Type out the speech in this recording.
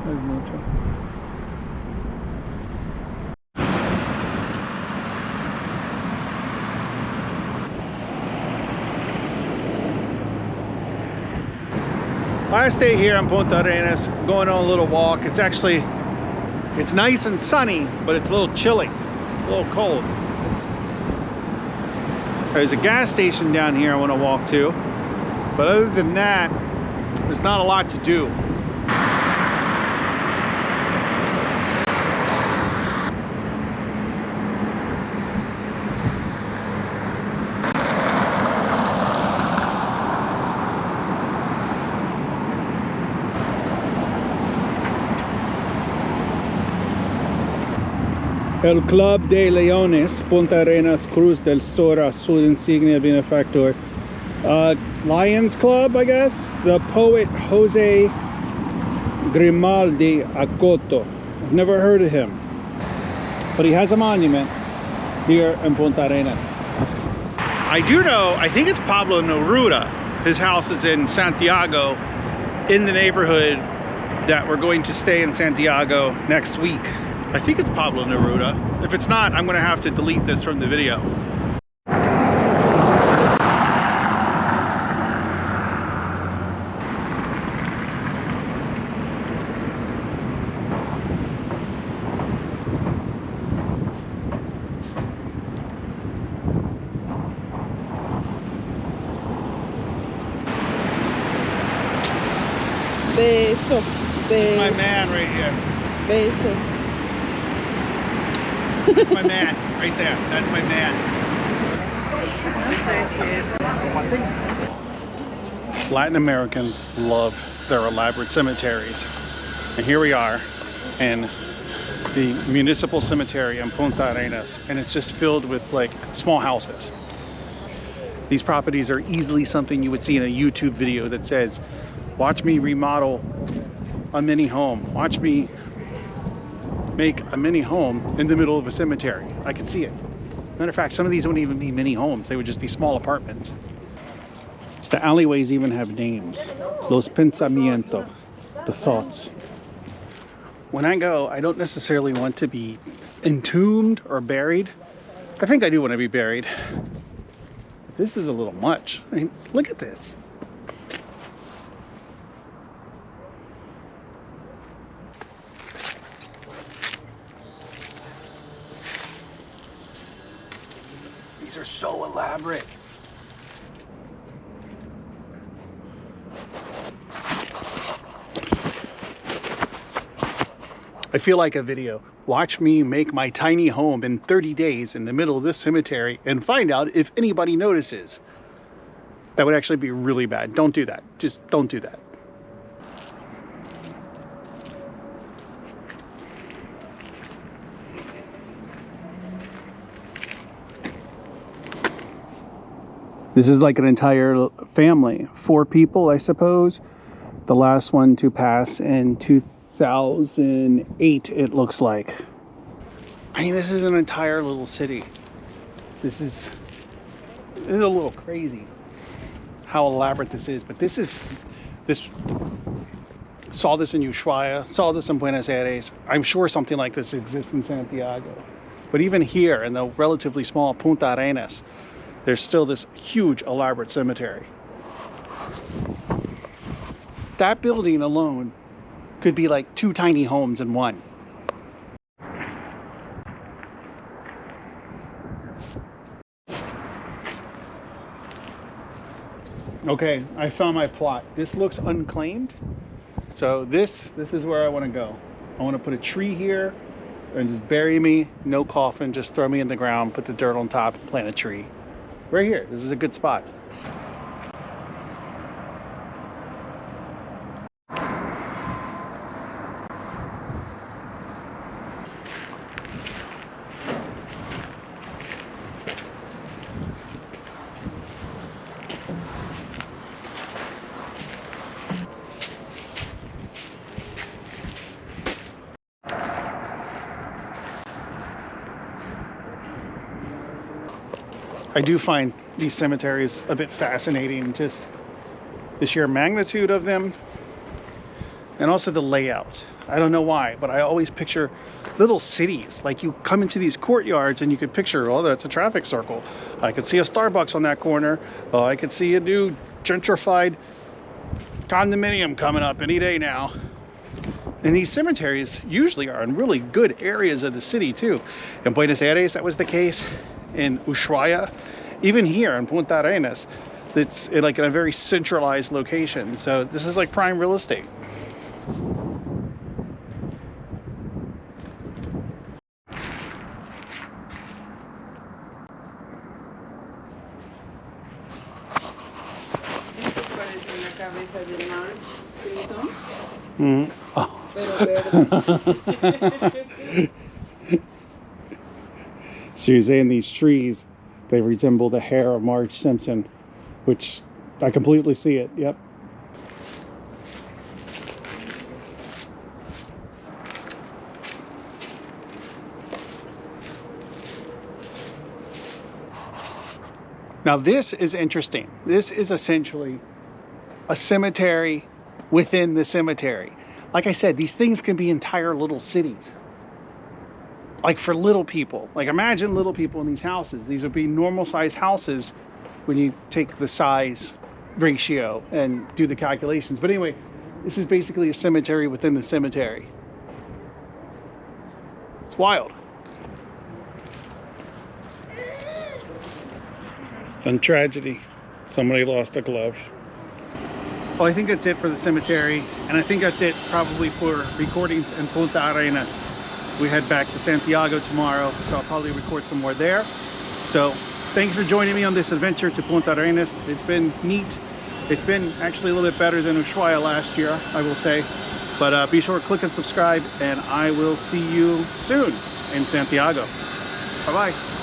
No es mucho. Last day here in Punta Arenas, going on a little walk. It's nice and sunny, but it's a little chilly, a little cold. There's a gas station down here I want to walk to, but other than that, there's not a lot to do. El Club de Leones, Punta Arenas, Cruz del Sur, Azul Insignia Benefactor. Lions Club, I guess. The poet Jose Grimaldi Acoto. I've never heard of him, but he has a monument here in Punta Arenas. I do know, I think it's Pablo Neruda. His house is in Santiago, in the neighborhood that we're going to stay in Santiago next week. I think it's Pablo Neruda. If it's not, I'm going to have to delete this from the video. Beso. Beso. My man right here. Beso. That's my man, right there. That's my man. Latin Americans love their elaborate cemeteries. And here we are in the municipal cemetery in Punta Arenas, and it's just filled with like small houses. These properties are easily something you would see in a YouTube video that says, watch me remodel a mini home. Watch me make a mini home in the middle of a cemetery. I can see it. Matter of fact, some of these wouldn't even be mini homes. They would just be small apartments. The alleyways even have names. Los pensamientos, the thoughts. When I go, I don't necessarily want to be entombed or buried. I think I do want to be buried. This is a little much. I mean, look at this. These are so elaborate. I feel like a video. Watch me make my tiny home in 30 days in the middle of this cemetery and find out if anybody notices. That would actually be really bad. Don't do that. Just don't do that. This is like an entire family, 4 people, I suppose. The last one to pass in 2008, it looks like. I mean, this is an entire little city. This is a little crazy how elaborate this is, but this saw this in Ushuaia, saw this in Buenos Aires. I'm sure something like this exists in Santiago. But even here in the relatively small Punta Arenas, there's still this huge elaborate cemetery. That building alone could be like 2 tiny homes in one. Okay, I found my plot. This looks unclaimed. So this is where I want to go. I want to put a tree here and just bury me, no coffin, just throw me in the ground, put the dirt on top, and plant a tree. Right here, this is a good spot. I do find these cemeteries a bit fascinating, just the sheer magnitude of them, and also the layout. I don't know why, but I always picture little cities. Like you come into these courtyards and you could picture, oh, that's a traffic circle. I could see a Starbucks on that corner. Oh, I could see a new gentrified condominium coming up any day now. And these cemeteries usually are in really good areas of the city too. In Buenos Aires, that was the case. In Ushuaia, even here in Punta Arenas, it's like in a very centralized location. So this is like prime real estate. Parece una cabeza de Marge Simpson, Mm. Oh. pero verde. She was saying these trees, they resemble the hair of Marge Simpson, which I completely see it. Yep. Now this is interesting. This is essentially a cemetery within the cemetery. Like I said, these things can be entire little cities. Like for little people, like imagine little people in these houses. These would be normal size houses when you take the size ratio and do the calculations. But anyway, this is basically a cemetery within the cemetery. It's wild. And tragedy, somebody lost a glove. Well, I think that's it for the cemetery, and I think that's it probably for recordings in Punta Arenas. We head back to Santiago tomorrow, so I'll probably record some more there. So thanks for joining me on this adventure to Punta Arenas. It's been neat. It's been actually a little bit better than Ushuaia last year, I will say. But be sure to click and subscribe, and I will see you soon in Santiago. Bye-bye.